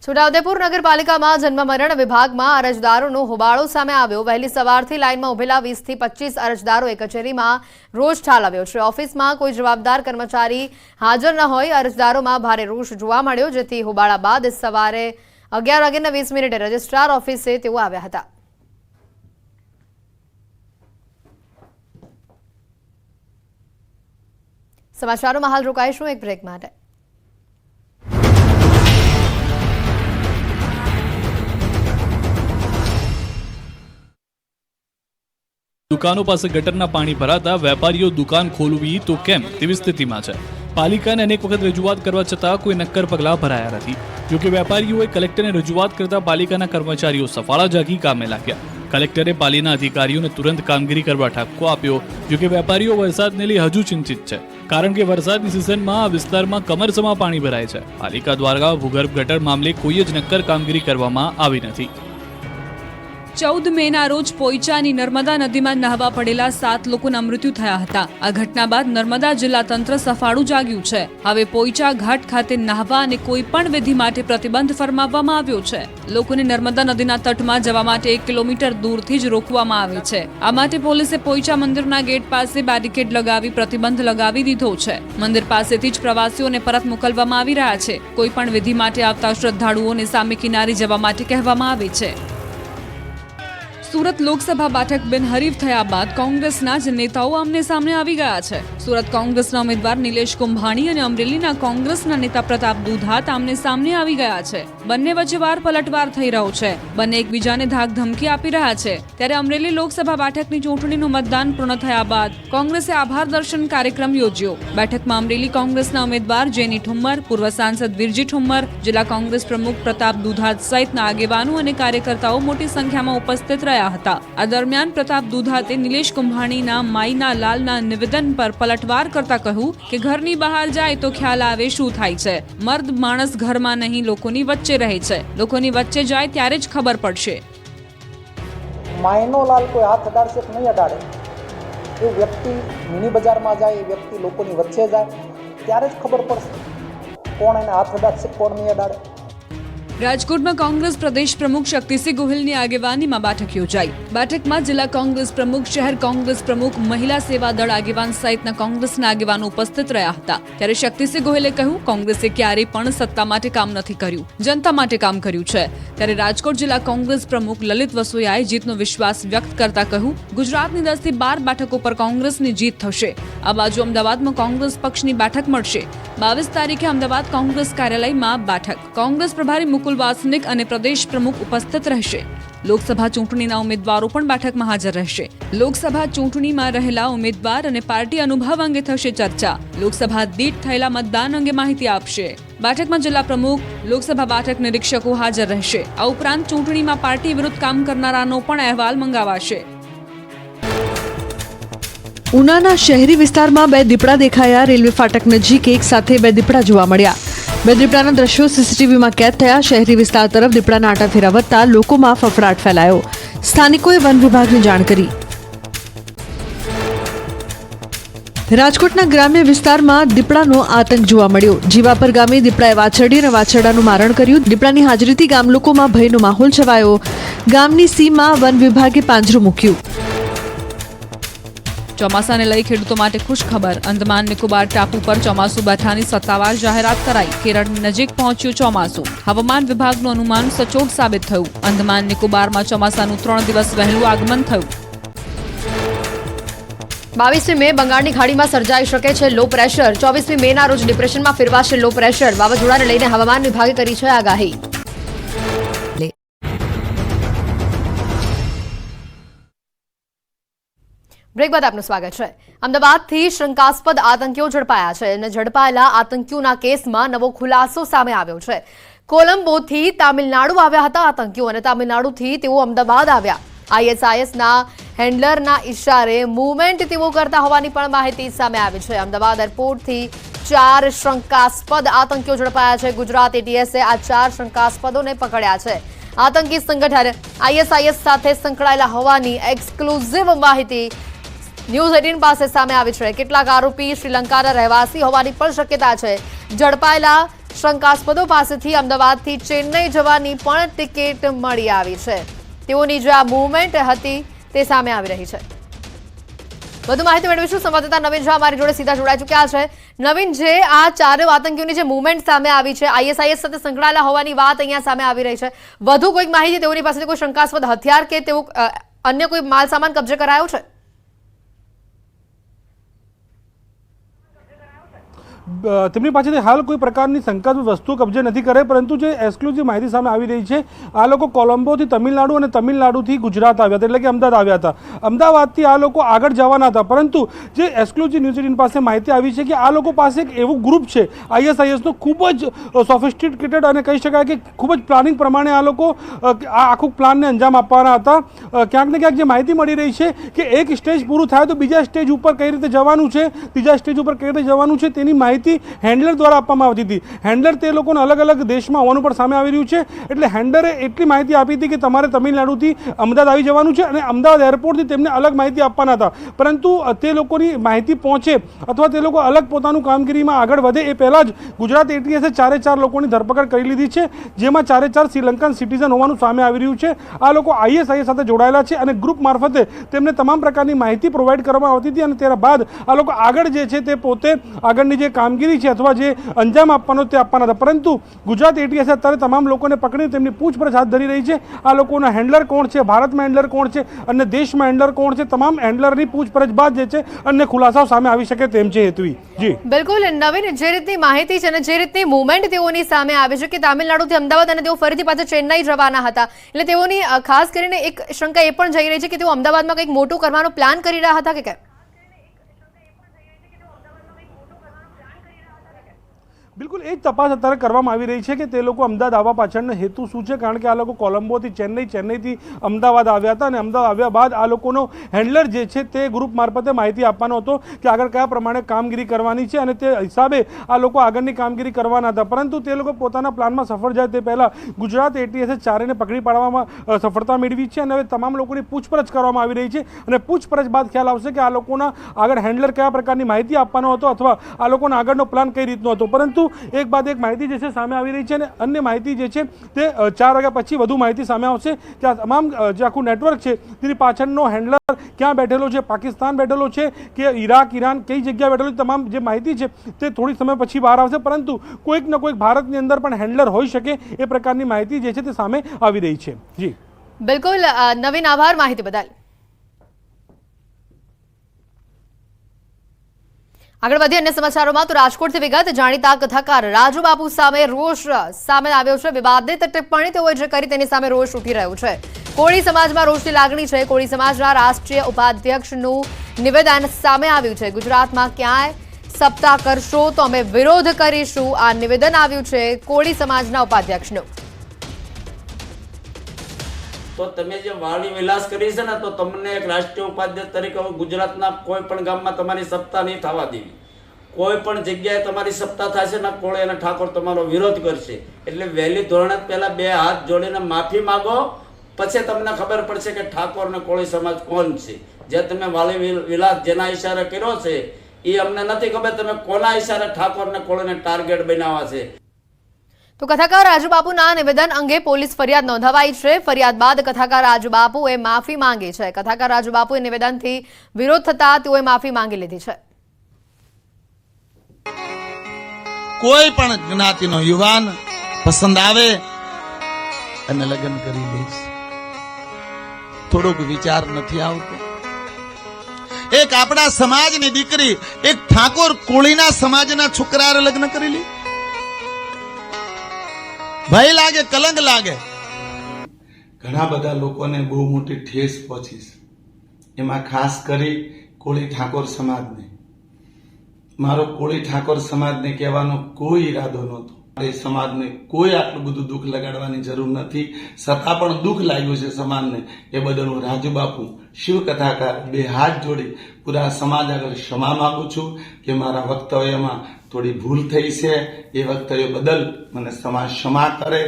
છોટાઉદેપુર નગરપાલિકામાં જન્મ મરણ વિભાગમાં અરજદારોનો હોબાળો સામે આવ્યો। વહેલી સવારથી લાઇનમાં ઉભેલા 20 થી 25 અરજદારોએ કચેરીમાં રોષ ઠાલવ્યો છે। ઓફિસમાં કોઈ જવાબદાર કર્મચારી હાજર ન હોય અરજદારોમાં ભારે રોષ જોવા મળ્યો, જેથી હોબાળા બાદ સવારે 11:20 રજિસ્ટ્રાર ઓફિસે તેઓ આવ્યા હતા। સમાચારોમાં હાલ રોકાઈશું એક બ્રેક માટે। દુકાનો પાસે ગટરના પાણી ભરાતા વેપારીઓ દુકાન ખોલવી તો કેમ તેવી સ્થિતિમાં છે। પાલિકાને અનેક વખત રજૂઆત કરવા છતાં કોઈ નક્કર પગલાં ભરાયા નથી। જોકે વેપારીઓએ કલેક્ટરને રજૂઆત કરતા પાલિકાના કર્મચારીઓ સફાળા જાગી કામે લાગ્યા। કલેક્ટરે પાલિકાના અધિકારીઓને તુરંત કામગીરી કરવા ઠપકો આપ્યો। જોકે વેપારીઓ વરસાદને લઈ હજુ ચિંતિત છે, કારણ કે વરસાદની સિઝનમાં આ વિસ્તારમાં કમરસમાં પાણી ભરાય છે। પાલિકા દ્વારા ભૂગર્ભ ગટર મામલે કોઈ જ નક્કર કામગીરી કરવામાં આવી નથી। 14 મેના રોજ પોઈચાની નર્મદા નદીમાં નહાવા પડેલા 7 લોકોના મૃત્યુ થયા હતા। આ ઘટના બાદ નર્મદા જિલ્લા તંત્ર સફાળું જાગ્યું છે। હવે પોઈચા ઘાટ ખાતે નહાવા અને કોઈ પણ વિધિ માટે પ્રતિબંધ ફરમાવવામાં આવ્યો છે। લોકોને નર્મદા નદીના તટમાં જવા માટે 1 કિલોમીટર દૂરથી જ રોકવામાં આવે છે। આ માટે પોલીસે પોઈચા મંદિરના ગેટ પાસે બેરિકેડ લગાવી પ્રતિબંધ લગાવી દીધો છે। મંદિર પાસેથી જ પ્રવાસીઓને પરત મોકલવામાં આવી રહ્યા છે। કોઈ પણ વિધિ માટે આવતા શ્રદ્ધાળુઓને સામે કિનારે જવા માટે કહેવામાં આવે છે। સુરત લોકસભા બેઠક બિનહરીફ થયા બાદ કોંગ્રેસના જ નેતાઓ આમને સામને આવી ગયા છે। સુરત કોંગ્રેસના ઉમેદવાર નિલેશ કુંભાણી અને અમરેલીના કોંગ્રેસના નેતા પ્રતાપ દુધાત આમને સામને આવી ગયા છે। બંને વચ્ચે વાર પલટવાર થઈ રહ્યો છે। બંને એકબીજાને ધાક ધમકી આપી રહ્યા છે। ત્યારે અમરેલી લોકસભા બેઠકની ચૂંટણીનું મતદાન પૂર્ણ થયા બાદ કોંગ્રેસે આભાર દર્શન કાર્યક્રમ યોજ્યો। બેઠકમાં અમરેલી કોંગ્રેસના ઉમેદવાર જેની ઠુમ્મર, પૂર્વ સાંસદ વીરજી ઠુમ્મર, જિલ્લા કોંગ્રેસ પ્રમુખ પ્રતાપ દુધાત સહિતના આગેવાનો અને કાર્યકર્તાઓ મોટી સંખ્યામાં ઉપસ્થિત રહ્યા હતા। આ દરમિયાન પ્રતાપ દુધાતે નિલેશ કુંભાણીના માઈના લાલના નિવેદન પર પલટવાર કરતા કહ્યું કે ઘરની બહાર જાય તો ખ્યાલ આવે શું થાય છે। મર્દ માણસ ઘરમાં નહીં લોકોની વચ્ચે રહે છે। લોકોની વચ્ચે જાય ત્યારે જ ખબર પડશે। માયનો લાલ કોઈ હાથ અડાડશે કે નહીં અડાડે, એ વ્યક્તિ મિની બજારમાં જાય, એ વ્યક્તિ લોકોની વચ્ચે જાય ત્યારે જ ખબર પડશે કોણ એને હાથ અડાડશે, કોણ નહીં અડાડે। રાજકોટમાં કોંગ્રેસ પ્રદેશ પ્રમુખ શક્તિસિંહ ગોહિલની આગેવાનીમાં બેઠક યોજાઈ। બેઠકમાં જિલ્લા કોંગ્રેસ પ્રમુખ, શહેર કોંગ્રેસ પ્રમુખ, મહિલા સેવા દળ આગેવાન સહિતના કોંગ્રેસના આગેવાનો ઉપસ્થિત રહ્યા હતા। ત્યારે શક્તિસિંહ ગોહિલે કહ્યું, કોંગ્રેસે ક્યારેય પણ સત્તા માટે કામ નથી કર્યું, જનતા માટે કામ કર્યું છે। ત્યારે રાજકોટ જિલ્લા કોંગ્રેસ પ્રમુખ લલિત વસોયાએ જીતનો વિશ્વાસ વ્યક્ત કરતા કહ્યું, ગુજરાતની 10 થી 12 બેઠકો પર કોંગ્રેસની જીત થશે। આ બાજુ અમદાવાદમાં કોંગ્રેસ પક્ષની બેઠક મળશે। 22 તારીખે અમદાવાદ કોંગ્રેસ કાર્યાલયમાં બેઠક। કોંગ્રેસ પ્રભારી મુકુલ વાસનિક અને પ્રદેશ પ્રમુખ ઉપસ્થિત રહેશે। લોકસભા ચૂંટણીના ઉમેદવારો પણ બેઠકમાં હાજર રહેશે। લોકસભા ચૂંટણીમાં રહેલા ઉમેદવાર અને પાર્ટી અનુભવ અંગે થશે ચર્ચા। લોકસભા દીઠ થયેલા મતદાન અંગે માહિતી આપશે। બેઠકમાં જિલ્લા પ્રમુખ, લોકસભા બેઠક નિરીક્ષકો હાજર રહેશે। આ ઉપરાંત ચૂંટણીમાં પાર્ટી વિરુદ્ધ કામ કરનારાનો પણ અહેવાલ મંગાવાશે। ઉનાના શહેરી વિસ્તારમાં 2 દીપડા દેખાયા। રેલવે ફાટક નજીક એક સાથે 2 દીપડા જોવા મળ્યા। 2 દીપડાના દ્રશ્યો સીસીટીવીમાં કેદ થયા। શહેરી વિસ્તાર તરફ દીપડાના આંટા ફેરવતા લોકોમાં ફફડાટ ફેલાયો। સ્થાનિકોએ વન વિભાગને જાણ કરી। રાજકોટના ગ્રામ્ય વિસ્તારમાં દીપડાનો આતંક જોવા મળ્યો। જીવાપર ગામે દીપડાએ વાછરડી અને વાછરડાનું મારણ કર્યું। દીપડાની હાજરીથી ગામ લોકોમાં ભયનો માહોલ છવાયો। ગામની સીમમાં વન વિભાગે પાંજરું મૂક્યું। ચોમાસાને લઈ ખેડૂતો માટે ખુશ ખબર। અંદમાન નિકોબાર ટાપુ પર ચોમાસું બેઠાની સત્તાવાર જાહેરાત કરાઈ। કેરળની નજીક પહોંચ્યું ચોમાસું। હવામાન વિભાગનું અનુમાન સચોટ સાબિત થયું। અંદમાન નિકોબારમાં ચોમાસાનું 3 દિવસ વહેલું આગમન થયું। 22 મે બંગાળની ખાડીમાં સર્જાઈ શકે છે લો પ્રેશર। 24 મેના રોજ ડિપ્રેશનમાં ફેરવાશે લો પ્રેશર। વાવાઝોડાને લઈને હવામાન વિભાગે કરી છે આગાહી। બ્રેક બાદ આપનું સ્વાગત છે। અમદાવાદથી શંકાસ્પદ આતંકીઓ ઝડપાયા છે અને ઝડપાયેલા આતંકીઓના કેસમાં નવો ખુલાસો સામે આવ્યો છે। કોલંબોથી તામિલનાડુ આવ્યા હતા આતંકીઓ અને તામિલનાડુથી તેઓ અમદાવાદ આવ્યા। આઈએસઆઈએસના હેન્ડલરના ઇશારે મૂવમેન્ટ તેઓ કરતા હોવાની પણ માહિતી સામે આવી છે। અમદાવાદ એરપોર્ટથી 4 શંકાસ્પદ આતંકીઓ ઝડપાયા છે। ગુજરાત એટીએસે આ 4 શંકાસ્પદોને પકડ્યા છે। આતંકી સંગઠન આઈએસઆઈએસ સાથે સંકળાયેલા હોવાની એક્સક્લુઝિવ માહિતી ન્યૂઝ 18 પાસે સામે આવી છે। કેટલાક આરોપી શ્રીલંકાના રહેવાસી હોવાની પણ શક્યતા છે। ઝડપાયેલા શંકાસ્પદો પાસેથી અમદાવાદથી ચેન્નઈ જવાની પણ ટિકિટ મળી આવી છે. તેઓની જે આ મૂવમેન્ટ હતી તે સામે આવી રહી છે. વધુ માહિતી મેળવીશું સંવાદદાતા નવીન ઝા અમારી જોડે સીધા જોડાઈ ચૂક્યા છે. નવીન, જે આ ચારેય આતંકીઓની જે મૂવમેન્ટ સામે આવી છે, આઈએસઆઈએસ સાથે સંકળાયેલા હોવાની વાત અહીંયા સામે આવી રહી છે, વધુ કોઈક માહિતી, તેઓની પાસેથી કોઈ શંકાસ્પદ હથિયાર કે તેઓ અન્ય કોઈ માલ સામાન કબજે કરાયો છે? તેમની પાસેથી હાલ કોઈ પ્રકારની શંકાસ્પદ વસ્તુ કબજે નથી કરે, પરંતુ જે એક્સક્લુઝિવ માહિતી સામે આવી રહી છે, આ લોકો કોલંબોથી તમિલનાડુ અને તમિલનાડુથી ગુજરાત આવ્યા હતા, એટલે કે અમદાવાદ આવ્યા હતા. અમદાવાદથી આ લોકો આગળ જવાના હતા, પરંતુ જે એક્સક્લુઝિવ ન્યૂઝ 18 પાસે માહિતી આવી છે કે આ લોકો પાસે એક એવું ગ્રુપ છે આઈએસઆઈએસનું, ખૂબ જ સોફિસ્ટિકેટેડ અને કહી શકાય કે ખૂબ જ પ્લાનિંગ પ્રમાણે આ લોકો આ આખું પ્લાનને અંજામ આપવાના હતા. ક્યાંક ને ક્યાંક જે માહિતી મળી રહી છે કે એક સ્ટેજ પૂરું થાય તો બીજા સ્ટેજ ઉપર કઈ રીતે જવાનું છે, ત્રીજા સ્ટેજ ઉપર કઈ રીતે જવાનું છે, તેની માહિતી હેન્ડલર દ્વારા આપવામાં આવતી હતી. હેન્ડલર તે લોકોને અલગ અલગ દેશમાં હોવાનું પણ સામે આવી રહ્યું છે, એટલે હેન્ડલરે એટલી માહિતી આપી હતી કે તમારે તમિલનાડુથી અમદાવાદ આવી જવાનું છે અને અમદાવાદ એરપોર્ટથી તેમને અલગ માહિતી આપવાના હતા. પરંતુ તે લોકોની માહિતી પહોંચે અથવા તે લોકો અલગ પોતાનું કામગીરીમાં આગળ વધે એ પહેલાં જ ગુજરાત એટીએસે 4 લોકોની ધરપકડ કરી લીધી છે, જેમાં 4 શ્રીલંકન સિટીઝન હોવાનું સામે આવી રહ્યું છે. આ લોકો આઈએસઆઈએસ સાથે જોડાયેલા છે અને ગ્રુપ મારફતે તેમને તમામ પ્રકારની માહિતી પ્રોવાઈડ કરવામાં આવતી હતી અને ત્યારબાદ આ લોકો આગળ જે છે તે પોતે આગળની જે કામગીરી છે અથવા જે અંજામ આપવાનો તે આપવાના હતા. પરંતુ ગુજરાત એટીએસ અત્યારે તમામ લોકોને પકડી તેમની પૂછપરછ હાથ ધરી રહી છે. આ લોકોના હેન્ડલર કોણ છે, ભારતમાં હેન્ડલર કોણ છે, અન્ય દેશમાં હેન્ડલર કોણ છે, તમામ હેન્ડલરની પૂછપરછ બાદ જે છે અન્ય ખુલાસાઓ સામે આવી શકે તેમ છે. હેતવી જી બિલકુલ નવીન, જે રીતની માહિતી છે અને જે રીતની મૂવમેન્ટ તેઓની સામે આવી છે કે તામિલનાડુથી અમદાવાદ અને તેઓ ફરીથી પાછા ચેન્નઈ જવાના હતા, એટલે તેઓની ખાસ કરીને એક શંકા એ પણ જઈ રહી છે કે તેઓ અમદાવાદમાં કંઈક મોટું કરવાનો પ્લાન કરી રહ્યા હતા કે કેમ? બિલકુલ એ જ તપાસ અત્યારે કરવામાં આવી રહી છે કે તે લોકો અમદાવાદ આવવા પાછળનો હેતુ શું છે, કારણ કે આ લોકો કોલંબોથી ચેન્નઈ, ચેન્નઈથી અમદાવાદ આવ્યા હતા અને અમદાવાદ આવ્યા બાદ આ લોકોનો હેન્ડલર જે છે તે ગ્રુપ મારફતે માહિતી આપવાનો હતો કે આગળ કયા પ્રમાણે કામગીરી કરવાની છે અને તે હિસાબે આ લોકો આગળની કામગીરી કરવાના હતા. પરંતુ તે લોકો પોતાના પ્લાનમાં સફળ જાય તે પહેલાં ગુજરાત એટીએસે 4ને પકડી પાડવામાં સફળતા મેળવી છે અને હવે તમામ લોકોની પૂછપરછ કરવામાં આવી રહી છે અને પૂછપરછ બાદ ખ્યાલ આવશે કે આ લોકોના આગળ હેન્ડલર કયા પ્રકારની માહિતી આપવાનો હતો અથવા આ લોકોના આગળનો પ્લાન કઈ રીતનો હતો. પરંતુ એક બાદ એક માહિતી જે છે સામે આવી રહી છે અને અન્ય માહિતી જે છે તે 4 વાગ્યા પછી વધુ માહિતી સામે આવશે કે આ તમામ જે આખું નેટવર્ક છે તેની પાછળનો હેન્ડલર ક્યાં બેઠેલો છે, પાકિસ્તાન બેઠેલો છે કે ઈરાક, ઈરાન, કઈ જગ્યાએ બેઠેલો છે, તમામ જે માહિતી છે તે થોડી સમય પછી બહાર આવશે. પરંતુ કોઈક ને કોઈક ભારતની અંદર પણ હેન્ડલર હોઈ શકે એ પ્રકારની માહિતી જે છે તે સામે આવી રહી છે. જી બિલકુલ નવીન, આભાર માહિતી બદલ. આગળ વધી અન્ય સમાચારોમાં તો રાજકોટથી વિગત. જાણીતા કથાકાર રાજુ બાપુ સામે રોષ સામે આવ્યો છે. વિવાદિત ટિપ્પણી તેઓએ જે કરી તેની સામે રોષ ઉઠી રહ્યો છે. કોળી સમાજમાં રોષની લાગણી છે. કોળી સમાજના રાષ્ટ્રીય ઉપાધ્યક્ષનું નિવેદન સામે આવ્યું છે. ગુજરાતમાં ક્યાંય સપ્તાહ કરશો તો અમે વિરોધ કરીશું, આ નિવેદન આવ્યું છે કોળી સમાજના ઉપાધ્યક્ષનું. તો તમે જે વાણી વિલાસ કરી છે ને, તો તમને એક રાષ્ટ્રીય ઉપાધ્યક્ષ તરીકે ગુજરાતના કોઈ પણ ગામમાં તમારી સત્તા નહીં થવા દેવી. કોઈ પણ જગ્યાએ તમારી સત્તા થશે ને, કોળી અને ઠાકોર તમારો વિરોધ કરશે. એટલે વહેલી ધોરણે પહેલા 2 હાથ જોડીને માફી માંગો, પછી તમને ખબર પડશે કે ઠાકોર અને કોળી સમાજ કોણ છે. જે તમે વાણી વિલાસ જેના ઈશારે કર્યો છે એ અમને નથી ખબર તમે કોના ઈશારે ઠાકોર અને કોળીને ટાર્ગેટ બનાવ્યા છે. તો કથાકાર રાજુ બાપુના નિવેદન અંગે પોલીસ ફરિયાદ નોંધાવાઈ છે. ફરિયાદ બાદ કથાકાર રાજુ બાપુએ માફી માંગી છે. કથાકાર રાજુ બાપુએ નિવેદનથી વિરોધ થતા તેઓએ માફી માંગી લીધી છે. કોઈ પણ જ્ઞાતિનો યુવાન પસંદ આવે અને લગ્ન કરી લઈશ, થોડોક વિચાર નથી આવતો. એક આપણા સમાજની દીકરી એક ઠાકોર કોળીના સમાજના છોકરાએ લગ્ન કરી લી, ભય લાગે, કલંક લાગે. ઘણા બધા લોકોને બહુ મોટી ઠેસ પહોંચી છે, એમાં ખાસ કરી કોળી ઠાકોર સમાજને. મારો કોળી ઠાકોર સમાજને કહેવાનો કોઈ ઈરાદો નહોતો. એ સમાજને કોઈ આટલું બધું દુઃખ લગાડવાની જરૂર નથી, છતાં પણ દુઃખ લાગ્યું છે સમાજને. એ બદલ હું રાજુ બાપુ શિવ કથાકાર 2 હાથ જોડી પૂરા સમાજ આગળ ક્ષમા માંગુ છું કે મારા વક્તવ્યમાં થોડી ભૂલ થઈ છે. એ વક્તવ્ય બદલ મને સમાજ ક્ષમા કરે.